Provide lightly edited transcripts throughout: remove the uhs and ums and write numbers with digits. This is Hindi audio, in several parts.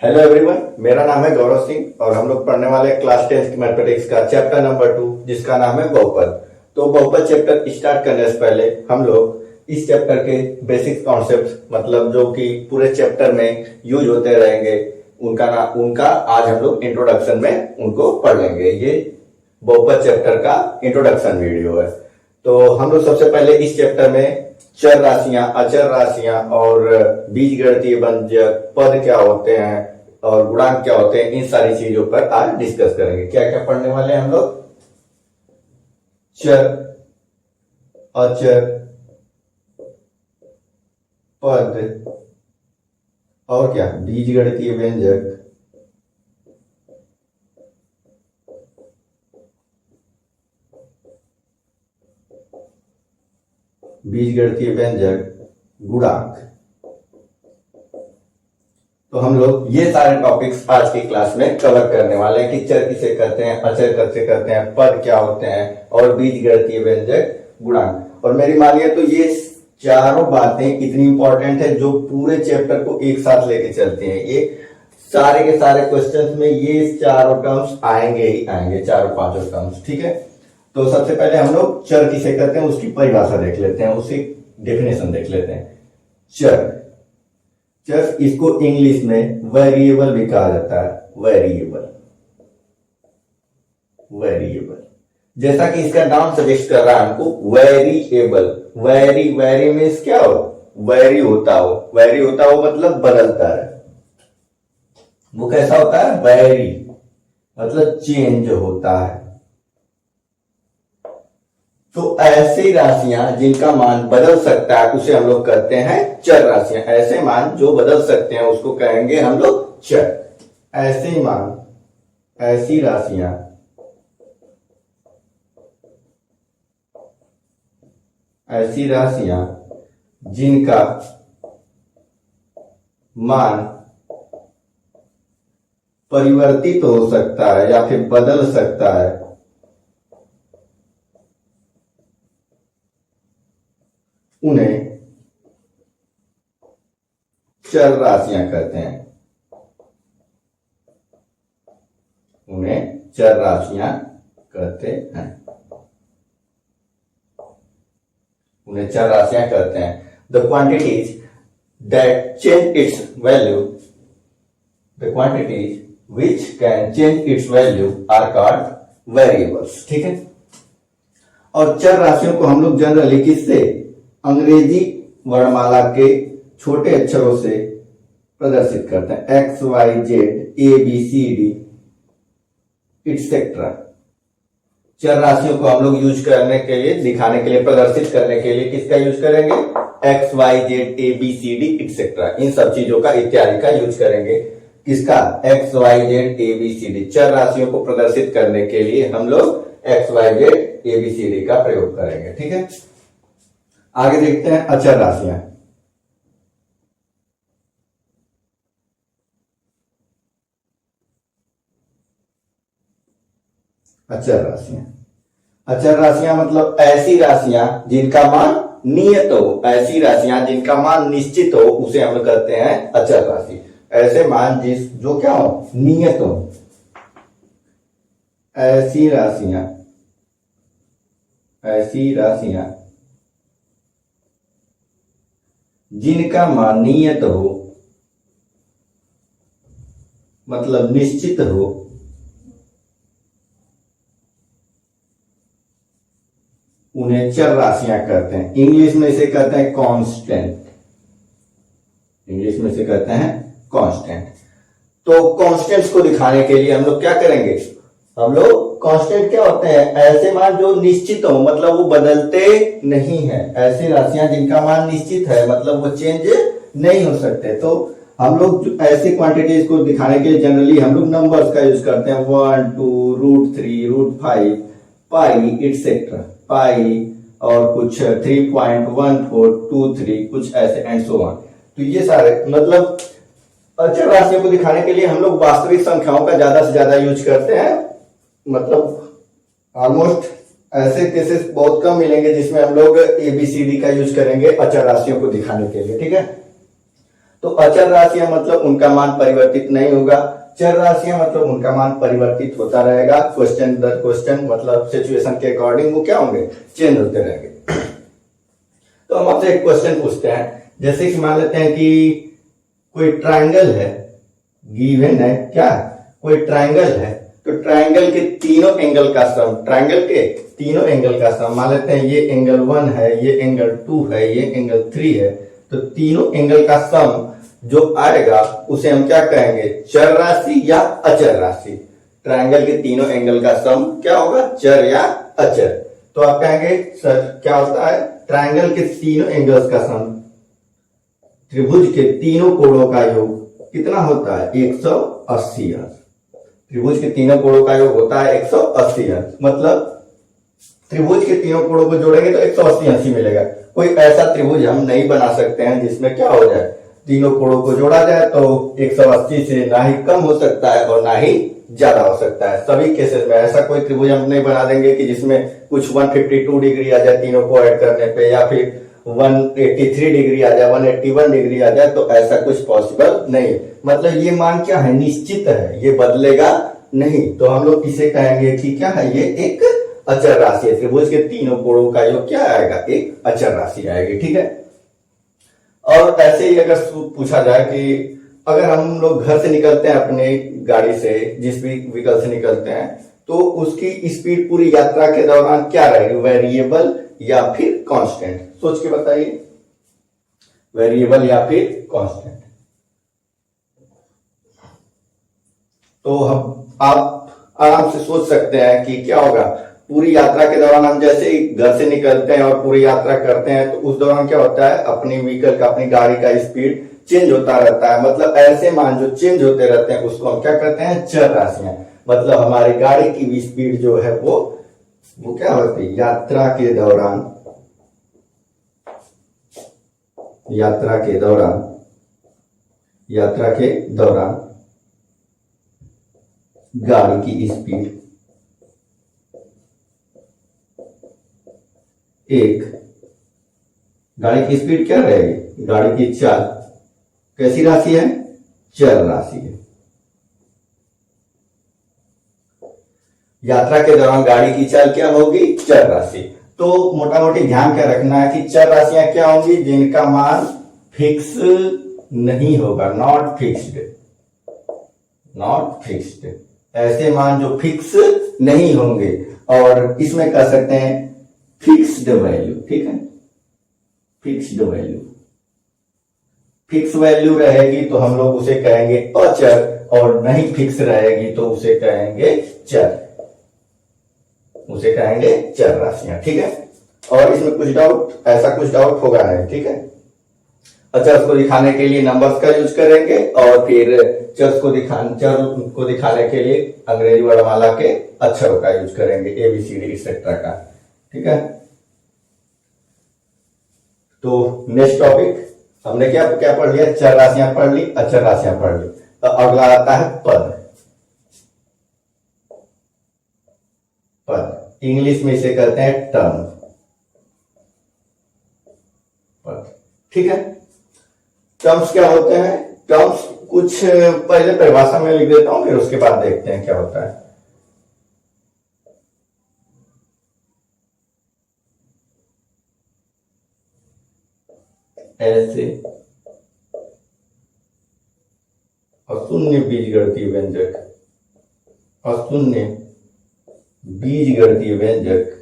हेलो एवरीवन, मेरा नाम है गौरव सिंह और हम लोग पढ़ने वाले क्लास 10 मैथमेटिक्स का चैप्टर नंबर 2 जिसका नाम है बहुपद। तो बहुपद चैप्टर स्टार्ट करने से पहले हम लोग इस चैप्टर के बेसिक कॉन्सेप्ट मतलब जो कि पूरे चैप्टर में यूज होते रहेंगे उनका आज हम लोग इंट्रोडक्शन में उनको पढ़ लेंगे। ये बहुपद चैप्टर का इंट्रोडक्शन वीडियो है। तो हम लोग सबसे पहले इस चैप्टर में चर राशियां, अचर राशियां और बीजगणितीय व्यंजक, पद क्या होते हैं और गुणांक क्या होते हैं, इन सारी चीजों पर आज डिस्कस करेंगे। क्या क्या पढ़ने वाले हैं हम लोग? चर, अचर, पद और क्या बीजगणितीय व्यंजक, बीजगणितीय व्यंजक, गुणांक। तो हम लोग ये सारे टॉपिक्स आज की क्लास में कवर करने वाले हैं कि चर किसे कहते हैं, अचर किसे कहते हैं, पद क्या होते हैं और बीजगणितीय व्यंजक, गुणांक। और मेरी मानिए तो ये चारों बातें इतनी इंपॉर्टेंट है जो पूरे चैप्टर को एक साथ लेके चलते हैं। ये सारे के सारे क्वेश्चंस में ये चारों टर्म्स आएंगे ही आएंगे, चारों पांचों टर्म्स। ठीक है, तो सबसे पहले हम लोग चर किसे कहते हैं उसकी परिभाषा देख लेते हैं, उसकी डेफिनेशन देख लेते हैं। चर, इसको इंग्लिश में वेरिएबल भी कहा जाता है। वेरिएबल जैसा कि इसका नाम सजेस्ट कर रहा है हमको, वेरिएबल। वेरी मीन्स क्या हो? वेरी होता हो मतलब बदलता है। वो कैसा होता है? वेरी मतलब चेंज होता है। तो ऐसी राशियां जिनका मान बदल सकता है उसे हम लोग कहते हैं चर राशियां। ऐसे मान जो बदल सकते हैं उसको कहेंगे हम लोग चर। ऐसे मान, ऐसी राशियां जिनका मान परिवर्तित हो सकता है या फिर बदल सकता है उन्हें चर राशियां कहते हैं। The quantities that change its value, the quantities which can change its value are called variables. ठीक है, और चर राशियों को हम लोग जनरली किससे? अंग्रेजी वर्णमाला के छोटे अक्षरों से प्रदर्शित करते हैं। एक्स, वाई, जेड, ए, बी, सी, डी इट्सेट्रा। चर राशियों को हम लोग यूज करने के लिए, दिखाने के लिए, प्रदर्शित करने के लिए किसका यूज करेंगे? एक्स, वाई, जेड, ए, बी, सी, डी इट्सेट्रा। इन सब चीजों का, इत्यादि का यूज करेंगे। किसका? एक्स, वाई, जेड, ए, बी, सी, डी। चर राशियों को प्रदर्शित करने के लिए हम लोग एक्स, वाई, जेड, ए, बी, सी, डी का प्रयोग करेंगे। ठीक है, आगे देखते हैं अचर राशियां। अचर राशियां मतलब ऐसी राशियां जिनका मान नियत हो, ऐसी राशियां जिनका मान निश्चित हो, उसे हम कहते हैं अचर राशि। ऐसे मान जो क्या हो? नियत हो। ऐसी राशियां जिनका मान नियत हो मतलब निश्चित हो, उन्हें चर राशियां कहते हैं। इंग्लिश में इसे कहते हैं कांस्टेंट। तो कांस्टेंट्स को दिखाने के लिए हम लोग क्या करेंगे? हम लोग कांस्टेंट क्या होते हैं? ऐसे मान जो निश्चित हो मतलब वो बदलते नहीं है। ऐसी राशियां जिनका मान निश्चित है मतलब वो चेंज नहीं हो सकते। तो हम लोग ऐसी क्वांटिटीज को दिखाने के लिए जनरली हम लोग नंबर्स का यूज करते हैं। 1, 2, √3, √5, पाई इट्सेट्रा। पाई और कुछ 3.1423 कुछ ऐसे एंड सो ऑन। तो ये सारे मतलब अचर राशियों को दिखाने के लिए हम लोग वास्तविक संख्याओं का ज्यादा से ज्यादा यूज करते हैं। मतलब ऑलमोस्ट ऐसे केसेस बहुत कम मिलेंगे जिसमें हम लोग एबीसीडी का यूज करेंगे अचर राशियों को दिखाने के लिए। ठीक है, तो अचर राशियां मतलब उनका मान परिवर्तित नहीं होगा, चर राशियां मतलब उनका मान परिवर्तित होता रहेगा, क्वेश्चन दर क्वेश्चन मतलब सिचुएशन के अकॉर्डिंग वो क्या होंगे, चेंज होते रहेंगे। तो हम आपसे एक क्वेश्चन पूछते हैं, जैसे कि मान लेते हैं कि कोई ट्रायंगल है, गिवन है क्या, कोई ट्रायंगल है, तो ट्रायंगल के तीनों एंगल का सम, ट्रायंगल के तीनों एंगल का सम, मान लेते हैं ये एंगल 1 है, ये एंगल 2 है, ये एंगल 3 है, तो तीनों एंगल का सम जो आएगा उसे हम क्या कहेंगे, चर राशि या अचर राशि। ट्रायंगल के तीनों एंगल का सम क्या होगा, चर या अचर। तो आप कहेंगे सर क्या होता है, ट्रायंगल के तीनों एंगल्स का सम, त्रिभुज के तीनों कोणों का योग कितना होता है, 180 अंश। त्रिभुज के तीनों कोणों का योग होता है 180 अंश, मतलब त्रिभुज के तीनों कोणों को जोड़ेंगे तो 180 अंश ही मिलेगा। कोई ऐसा त्रिभुज हम नहीं बना सकते हैं जिसमें क्या हो जाए, तीनों कोणों को जोड़ा जाए तो 180 से ना ही कम हो सकता है और ना ही ज्यादा हो सकता है। सभी केसेस में ऐसा कोई त्रिभुज हम नहीं बना देंगे कि जिसमें कुछ 152 डिग्री आ जाए तीनों को ऐड करने पे, या फिर 183 डिग्री आ जाए, 181 डिग्री आ जाए, तो ऐसा कुछ पॉसिबल नहीं। मतलब ये मान क्या है, निश्चित है, ये बदलेगा नहीं। तो हम लोग इसे कहेंगे कि क्या है, ये एक अचर राशि है। त्रिभुज के तीनों कोणों का योग क्या आएगा, एक अचर राशि आएगी, ठीक है। और ऐसे ही अगर पूछा जाए कि अगर हम लोग घर से निकलते हैं अपने गाड़ी से, जिस भी व्हीकल से निकलते हैं, तो उसकी स्पीड पूरी यात्रा के दौरान क्या रहेगी, वेरिएबल या फिर कांस्टेंट, सोच के बताइए, वेरिएबल या फिर कांस्टेंट। तो हम आप आराम से सोच सकते हैं कि क्या होगा, पूरी यात्रा के दौरान हम जैसे ही घर से निकलते हैं और पूरी यात्रा करते हैं, तो उस दौरान क्या होता है, अपनी व्हीकल का, अपनी गाड़ी का स्पीड चेंज होता रहता है। मतलब ऐसे मान जो चेंज होते रहते हैं उसको हम क्या कहते हैं, चर राशियां। मतलब हमारी गाड़ी की भी स्पीड जो है वो क्या होती है, यात्रा के दौरान, यात्रा के दौरान गाड़ी की स्पीड गाड़ी की स्पीड क्या रहेगी, गाड़ी की चाल कैसी राशि है, चर राशि है। यात्रा के दौरान गाड़ी की चाल क्या होगी, चर राशि। तो मोटा मोटी ध्यान क्या रखना है कि चर राशियां क्या होंगी, जिनका मान फिक्स नहीं होगा, नॉट फिक्स्ड। ऐसे मान जो फिक्स नहीं होंगे, और इसमें कह सकते हैं फिक्स्ड वैल्यू, ठीक है, फिक्स्ड वैल्यू। फिक्स वैल्यू रहेगी तो हम लोग उसे कहेंगे अचर, और नहीं फिक्स रहेगी तो उसे कहेंगे चर, चर राशियां, ठीक है। और इसमें कुछ डाउट, ऐसा कुछ डाउट होगा नहीं, ठीक है। अचर को दिखाने के लिए नंबर्स का यूज करेंगे, और फिर चर को दिखाने के लिए अंग्रेजी वर्णमाला के अक्षरों का यूज करेंगे, ABCD एक्सेट्रा का, ठीक है। तो नेक्स्ट टॉपिक हमने क्या पढ़ लिया, चर राशियां पढ़ ली, अचर राशियां पढ़ ली। तो अगला आता है पद। इंग्लिश में इसे कहते हैं टर्म, पद, ठीक है। टर्म्स क्या होते हैं, टर्म्स कुछ पहले परिभाषा में लिख देता हूं, फिर उसके बाद देखते हैं क्या होता है। ऐसे अशून्य बीजगणितीय व्यंजक, अशून्य बीजगणितीय व्यंजक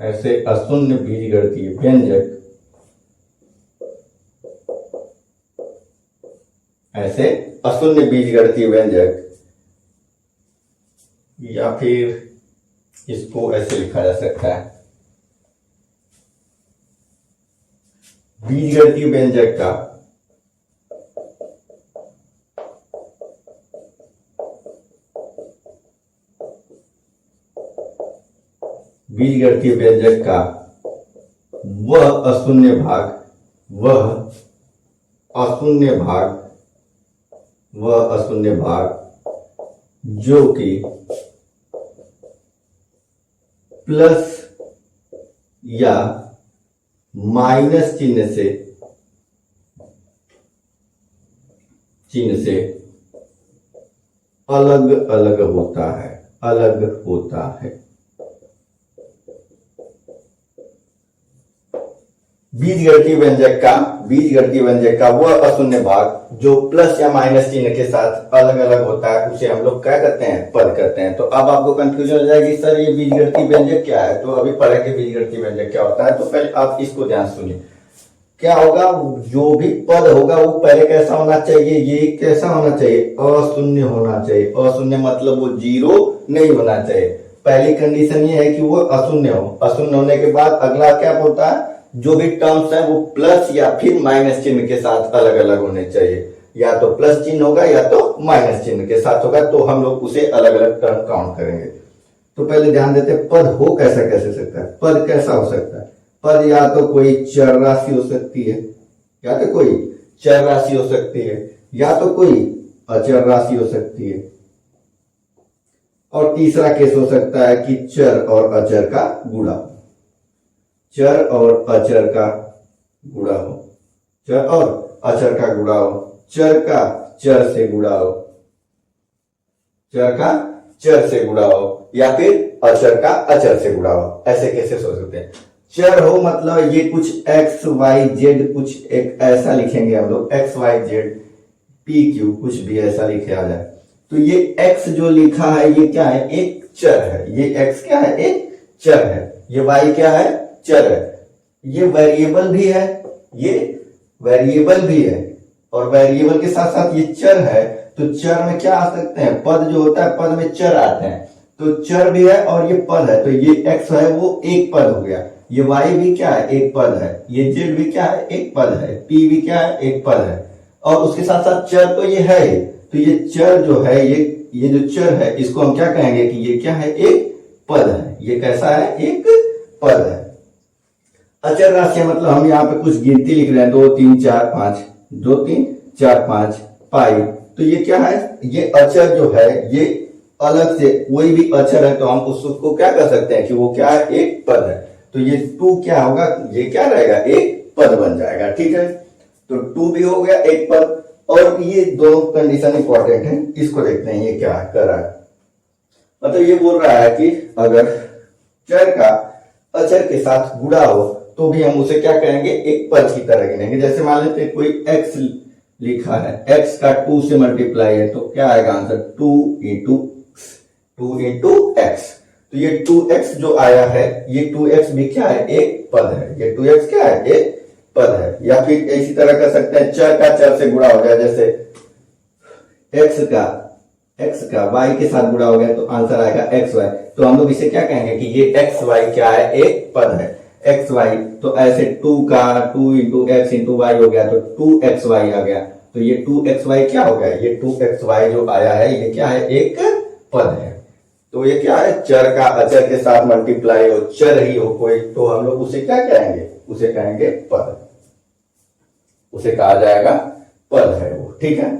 ऐसे अशून्य बीजगणितीय व्यंजक, ऐसे अशून्य बीजगणितीय व्यंजक, या फिर इसको ऐसे लिखा जा सकता है, बीजगणितीय व्यंजक का वह अशून्य भाग जो कि प्लस या माइनस चिन्ह से अलग अलग होता है, अलग होता है। बीजगणितीय व्यंजक का वह अशून्य भाग जो प्लस या माइनस चिन्ह के साथ अलग अलग होता है, उसे हम लोग क्या करते हैं, पद करते हैं। तो अब आपको कंफ्यूजन हो जाएगी, सर ये बीजगणितीय व्यंजक क्या है। तो अभी पढ़ेंगे बीजगणितीय व्यंजक क्या होता है। तो पहले आप इसको ध्यान सुनिए, क्या होगा, जो भी पद होगा वो पहले कैसा होना चाहिए, ये कैसा होना चाहिए, अशून्य होना चाहिए। अशून्य मतलब वो जीरो नहीं होना चाहिए। पहली कंडीशन ये है कि वो अशून्य हो। अशून्य होने के बाद अगला क्या होता है, जो भी टर्म्स है वो प्लस या फिर माइनस चिन्ह के साथ अलग अलग होने चाहिए। या तो प्लस चिन्ह होगा या तो माइनस चिन्ह के साथ होगा, तो हम लोग उसे अलग अलग टर्म काउंट करेंगे। तो पहले ध्यान देते हैं, पद हो कैसे सकता है। पद कैसा हो सकता है, पद या तो कोई चर राशि हो सकती है, या तो कोई चर राशि हो सकती है, या तो कोई अचर राशि हो सकती है, और तीसरा केस हो सकता है कि चर और अचर का गुणा, चर और अचर का गुणा हो, चर और अचर का गुणा हो, चर का चर से गुणा हो, चर का चर से गुणा हो, या फिर अचर का अचर से गुणा हो। ऐसे कैसे सोच सकते हैं। चर हो मतलब ये कुछ एक्स वाई जेड, कुछ एक ऐसा लिखेंगे हम लोग, X Y Z P Q, कुछ भी ऐसा लिखे आ जाए। तो ये एक्स जो लिखा है ये क्या है, एक चर है। ये एक्स क्या है, एक चर है। ये वाई क्या है, चर है। ये वेरिएबल भी है, ये वेरिएबल भी है, और वेरिएबल के साथ साथ ये चर है। तो चर में क्या आ सकते हैं, पद जो होता है पद में चर आते हैं। तो चर भी है और ये पद है। तो ये एक्स है वो एक पद हो गया, ये वाई भी क्या है, एक पद है, ये जेड भी क्या है, एक पद है, पी भी क्या है, एक पद है, और उसके साथ साथ चर तो ये है। तो ये चर जो है, ये जो चर है इसको हम क्या कहेंगे कि ये क्या है, एक पद है। ये कैसा है, एक पद है। अचर राशि मतलब हम यहाँ पे कुछ गिनती लिख रहे हैं, 2 3 4 5, 2 3 4 5 पाई। तो ये क्या है, ये अचर जो है ये अलग से कोई भी अचर है तो हम उसको क्या कर सकते हैं कि वो क्या है, एक पद है। तो ये 2 क्या होगा, ये क्या रहेगा, एक पद बन जाएगा। ठीक है, तो 2 भी हो गया एक पद। और ये दो कंडीशन इंपॉर्टेंट है, इसको देखते हैं ये क्या कर रहा है। मतलब ये बोल रहा है कि अगर चर का अचर के साथ गुणा हो तो भी हम उसे क्या करेंगे, एक पद की तरह गिनेंगे। जैसे मान लेते हैं कोई x लिखा है, x का 2 से मल्टीप्लाई है, तो क्या आएगा आंसर, 2 इंटू एक्स। तो ये 2x जो आया है, ये 2x भी क्या है, एक पद है। ये 2x क्या है, एक पद है। या फिर इसी तरह कर सकते हैं, चर का चर से गुणा हो गया, जैसे x का y के साथ गुणा हो गया तो आंसर आएगा xy। तो हम लोग इसे क्या कहेंगे कि ये xy क्या है, एक पद है, xy। तो ऐसे 2 का 2 इंटू एक्स इंटू वाई हो गया, तो 2xy आ गया। तो ये 2xy क्या हो गया, ये 2xy जो आया है ये क्या है, एक पद है। तो ये क्या है, चर का अचर के साथ मल्टीप्लाई हो, चर ही हो कोई, तो हम लोग उसे क्या कहेंगे, उसे कहेंगे पद, उसे कहा जाएगा पद है वो। ठीक है,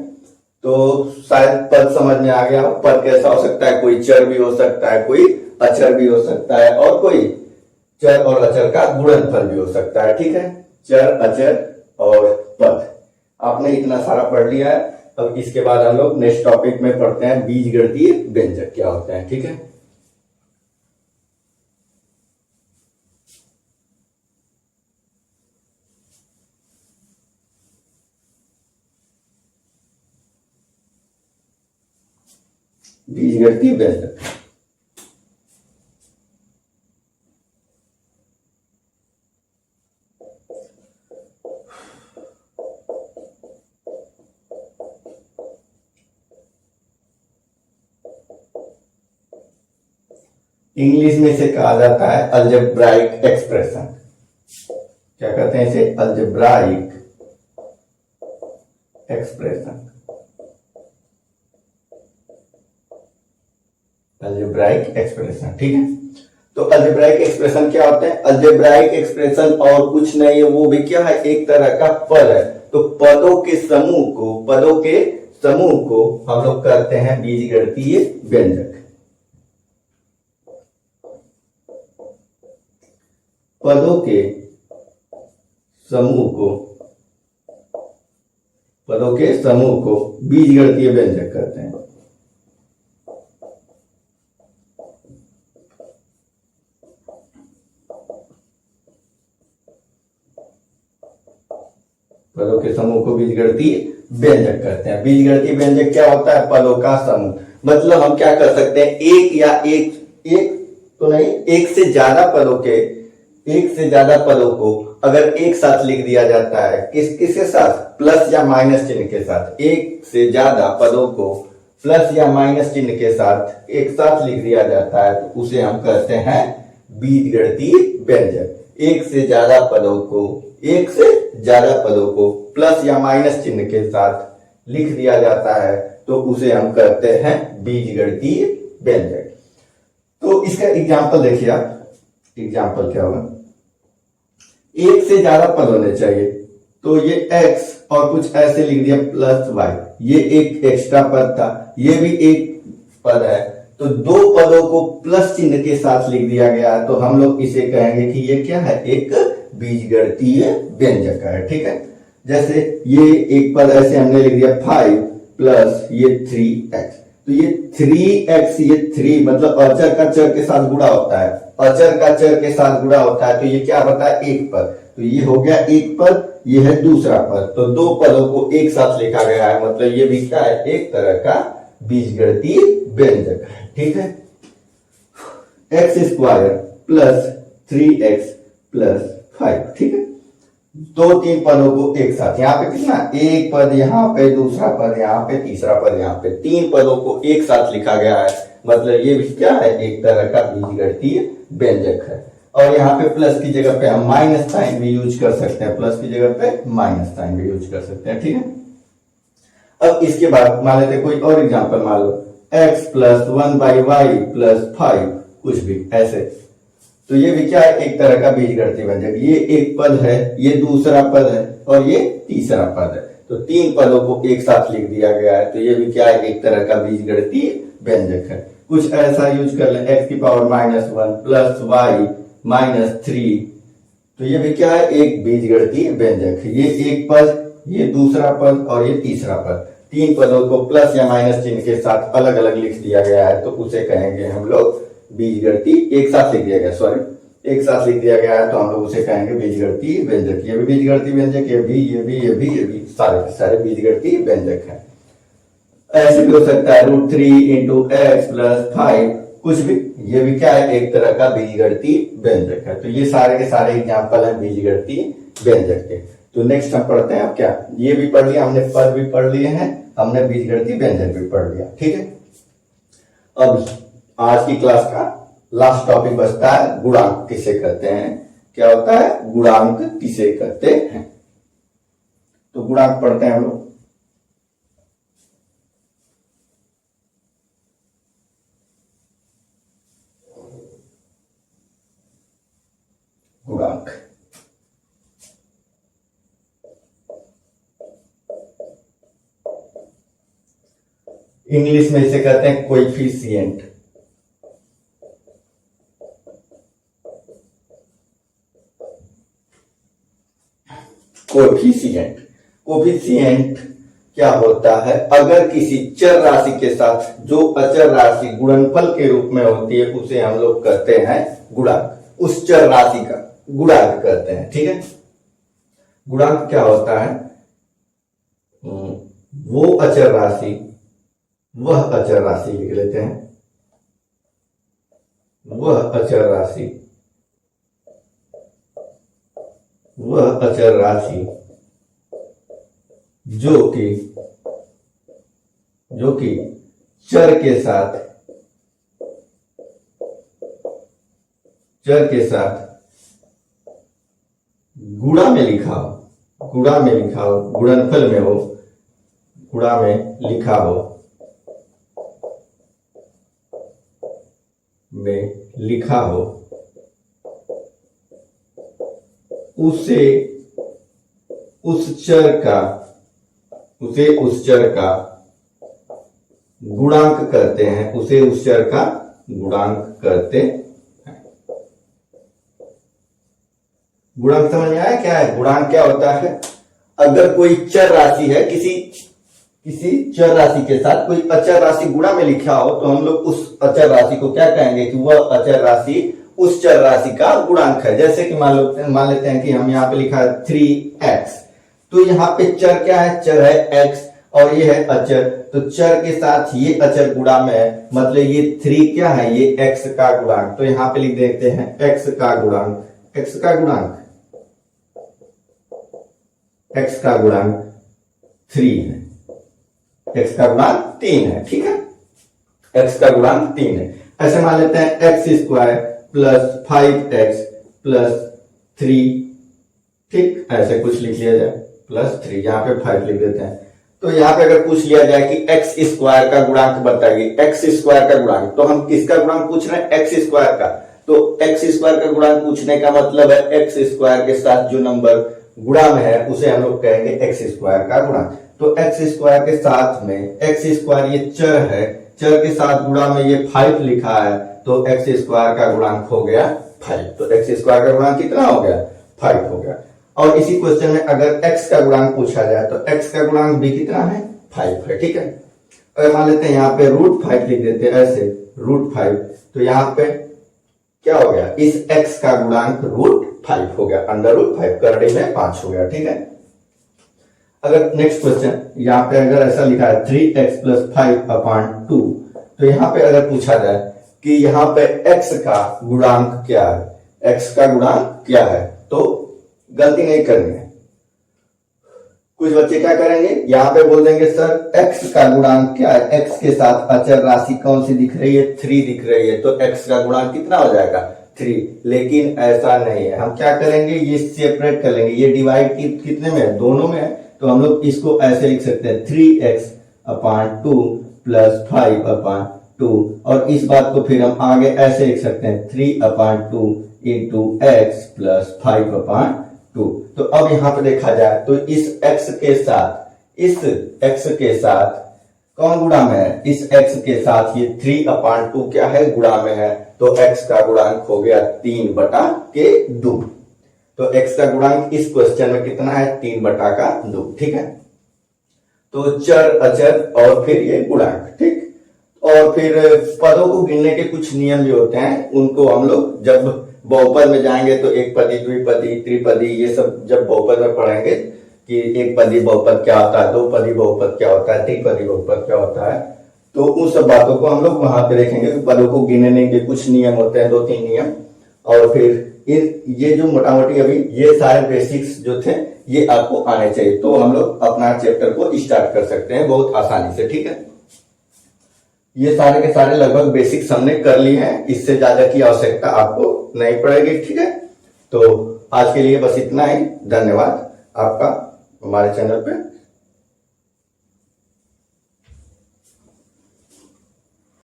तो शायद पद समझ में आ गया। पद कैसा हो सकता है, कोई चर भी हो सकता है, कोई अचर भी हो सकता है, और कोई चर और अचर का गुणनफल भी हो सकता है। ठीक है, चर अचर और पद आपने इतना सारा पढ़ लिया है। अब इसके बाद हम लोग नेक्स्ट टॉपिक में पढ़ते हैं बीजगणितीय व्यंजक क्या होते हैं। ठीक है, बीजगणितीय व्यंजक। इंग्लिश में इसे कहा जाता है अलजेब्राइक एक्सप्रेशन। क्या कहते हैं इसे, अलजेब्राइक एक्सप्रेशन। अलजेब्राइक एक्सप्रेशन, ठीक है। तो अलजेब्राइक एक्सप्रेशन क्या होते हैं, अलजेब्राइक एक्सप्रेशन और कुछ नहीं है, वो भी क्या है, एक तरह का पद है। तो पदों के समूह को हम लोग कहते हैं बीजगणितीय व्यंजक। पदों के समूह को पदों के समूह को बीजगणितीय व्यंजक कहते हैं। पदों के समूह को बीजगणितीय व्यंजक कहते हैं। बीजगणितीय व्यंजक क्या होता है? पदों का समूह। मतलब हम क्या कर सकते हैं, एक से ज्यादा पदों को अगर एक साथ लिख दिया जाता है, किसके साथ? प्लस या माइनस चिन्ह के साथ। एक से ज्यादा पदों को प्लस या माइनस चिन्ह के साथ एक साथ लिख दिया जाता है तो उसे हम कहते हैं बीजगणितीय व्यंजक। एक से ज्यादा पदों को प्लस या माइनस चिन्ह के साथ लिख दिया जाता है तो उसे हम कहते हैं बीजगणितीय व्यंजक। तो इसका एग्जाम्पल देखिए आप। एग्जाम्पल क्या होगा? एक से ज्यादा पद होने चाहिए तो ये x और कुछ ऐसे लिख दिया प्लस y, ये एक एक्स्ट्रा पद था, ये भी एक पद है, तो दो पदों को प्लस चिन्ह के साथ लिख दिया गया तो हम लोग इसे कहेंगे कि ये क्या है? एक बीजगणितीय व्यंजक है। ठीक है, जैसे ये एक पद ऐसे हमने लिख दिया 5 प्लस ये 3x, तो ये 3x, ये 3 मतलब अचर का चर के साथ गुणा होता है, अचर का चर के साथ गुणा होता है तो ये क्या होता है? एक पद। तो ये हो गया एक पद, ये है दूसरा पद, तो दो पदों को एक साथ लिखा गया है, मतलब ये भी क्या है? एक तरह का बीजगणितीय व्यंजक है। ठीक है, x square plus 3x plus 5। ठीक है, दो तीन पदों को एक साथ, यहाँ पे कितना? एक पद, यहाँ पे दूसरा पद, यहाँ पे तीसरा पद, यहाँ पे तीन पदों को एक साथ लिखा गया है, मतलब ये भी क्या है? एक तरह का बीजगणितीय व्यंजक है। और यहाँ पे प्लस की जगह पे हम माइनस साइन भी यूज कर सकते हैं, प्लस की जगह पे माइनस साइन भी यूज कर सकते हैं। ठीक है, अब इसके बाद मान लेते कोई और एग्जांपल, मान लो x प्लस 1/y प्लस 5, कुछ भी ऐसे, तो ये भी क्या है? एक तरह का बीजगणितीय व्यंजक। ये एक पद है, ये दूसरा पद है और ये तीसरा पद है, तो तीन पदों को एक साथ लिख दिया गया है, तो ये भी क्या है? एक तरह का बीजगणितीय व्यंजक है। कुछ ऐसा यूज कर ले, x की पावर -1 प्लस y -3, तो ये भी क्या है? एक बीजगणितीय व्यंजक है। ये एक पद, ये दूसरा पद और ये तीसरा पद, तीन पदों को प्लस या माइनस चिन्ह के साथ अलग अलग लिख दिया गया है तो उसे कहेंगे हम लोग बीजगणितीय, एक साथ लिख दिया गया, सॉरी एक साथ लिख दिया गया है तो हम लोग उसे कहेंगे बीजगणितीय व्यंजक। ये भी बीजगणितीय व्यंजक, ये भी सारे के सारे बीजगणितीय व्यंजक है। ऐसे भी हो सकता है √3 × x + 5, कुछ भी, ये भी क्या है? एक तरह का बीजगणितीय व्यंजक है। तो ये सारे के सारे एग्जाम्पल हैं बीजगणितीय व्यंजक के। तो नेक्स्ट हम पढ़ते हैं अब क्या? ये भी पढ़ लिया हमने, पद भी पढ़ लिए हैं हमने, बीजगणितीय व्यंजक भी पढ़ लिया। ठीक है, अब आज की क्लास का लास्ट टॉपिक बचता है गुणांक किसे कहते हैं। क्या होता है? गुणांक किसे कहते हैं। तो गुणांक पढ़ते हैं हम लोग। गुणांक इंग्लिश में इसे कहते हैं कोएफिशिएंट। कोएफिशिएंट क्या होता है? अगर किसी चर राशि के साथ जो अचर राशि गुणनफल के रूप में होती है उसे हम लोग कहते हैं गुणांक। उस चर राशि का गुणांक कहते हैं। ठीक है, गुणांक क्या होता है? वह अचर राशि लिख लेते हैं, वह अचर राशि जो कि चर के साथ गुणा में लिखा हो, गुणनफल में हो, गुणा में लिखा हो, उसे उस चर का गुणांक कहते हैं, उसे उस चर का गुणांक कहते हैं। गुणांक समझ में आया क्या है? गुणांक क्या होता है? अगर कोई चर राशि है, किसी चर राशि के साथ कोई अचर राशि गुणा में लिखा हो तो हम लोग उस अचर राशि को क्या कहेंगे कि वह अचर राशि उस चर राशि का गुणांक है। जैसे कि मान लेते हैं कि हम यहाँ पे लिखा है 3x, तो यहाँ पे चर क्या है? चर है x और ये है अचर, तो चर के साथ ये अचर गुणा में है, मतलब ये 3 क्या है? ये x का गुणांक। तो यहाँ पे लिख देते हैं x का गुणांक, x का गुणांक 3 है, x का गुणांक 3 है, ठीक है, x का गुणांक 3 है। ऐसे मान लेते हैं x square plus 5x plus 3, ठीक, ऐसे कुछ लिख लिया जाए, प्लस 3, यहाँ पे 5 लिख देते हैं। तो यहाँ पे अगर पूछ लिया जाए कि x स्क्वायर का गुणांक बताइए, x स्क्वायर का गुणांक, तो हम किसका गुणांक पूछ रहे हैं? x स्क्वायर का। तो x स्क्वायर का गुणांक पूछने का मतलब है x स्क्वायर के साथ जो नंबर गुणा में है उसे हम लोग कहेंगे x स्क्वायर का गुणांक। तो x स्क्वायर के साथ में x स्क्वायर ये चर है, चर के साथ गुणा में ये 5 लिखा है, तो x स्क्वायर का गुणांक हो गया 5। तो x स्क्वायर का गुणांक कितना हो गया? 5 हो गया। और इसी क्वेश्चन में अगर x का गुणांक पूछा जाए तो x का गुणांक भी कितना है? 5 है, ठीक है। अगर मान लेते हैं यहाँ पे √5 लिख देते हैं, ऐसे √5, तो यहाँ पे क्या हो गया? इस x का गुणांक √5 हो गया, √5 करड़े में 5 हो गया, ठीक है। अगर नेक्स्ट क्वेश्चन यहाँ पे अगर ऐसा लिखा है 3x प्लस 5/2, तो यहाँ पे अगर पूछा जाए कि यहाँ पे x का गुणांक क्या है, x का गुणांक क्या है, तो गलती नहीं करनी है। कुछ बच्चे क्या करेंगे, यहाँ पे बोल देंगे सर x का गुणांक क्या है, x के साथ अचर राशि कौन सी दिख रही है? 3 दिख रही है, तो x का गुणांक कितना हो जाएगा? 3। लेकिन ऐसा नहीं है, हम क्या करेंगे, ये सेपरेट कर लेंगे, ये डिवाइड कितने में है? दोनों में है, तो हम लोग इसको ऐसे लिख सकते हैं 3x/2 प्लस 5/2, और इस बात को फिर हम आगे ऐसे लिख सकते हैं 3/2 इंटू x प्लस 5/2। तो अब यहाँ पे देखा जाए तो इस x के साथ कौन गुणा में है? इस x के साथ ये 3/2 क्या है? गुणा में है, तो x का गुणांक हो गया 3/2। तो x का गुणांक इस क्वेश्चन में कितना है? 3/2, ठीक है। तो चर, अचर और फिर ये गुणांक, ठीक। और फिर पदों को गिनने के कुछ नियम भी होते हैं, उनको हम लोग जब बहुपद में जाएंगे तो एक पदी, द्विपदी, त्रिपदी, ये सब जब बहुपद में पढ़ेंगे कि एक पदी बहुपद क्या होता है, दो पदी बहुपद क्या होता है, त्रिपदी बहुपद क्या होता है, तो उन सब बातों को हम लोग वहां पे देखेंगे। तो पदों को गिनने के कुछ नियम होते हैं, 2-3 नियम, और फिर ये जो मोटा मोटी अभी ये सारे बेसिक्स जो थे ये आपको आने चाहिए, तो हम लोग अपना चैप्टर को स्टार्ट कर सकते हैं बहुत आसानी से, ठीक है। ये सारे के सारे लगभग बेसिक्स हमने कर लिए हैं, इससे ज्यादा की आवश्यकता आपको नहीं पड़ेगी, ठीक है। तो आज के लिए बस इतना ही, धन्यवाद आपका हमारे चैनल पे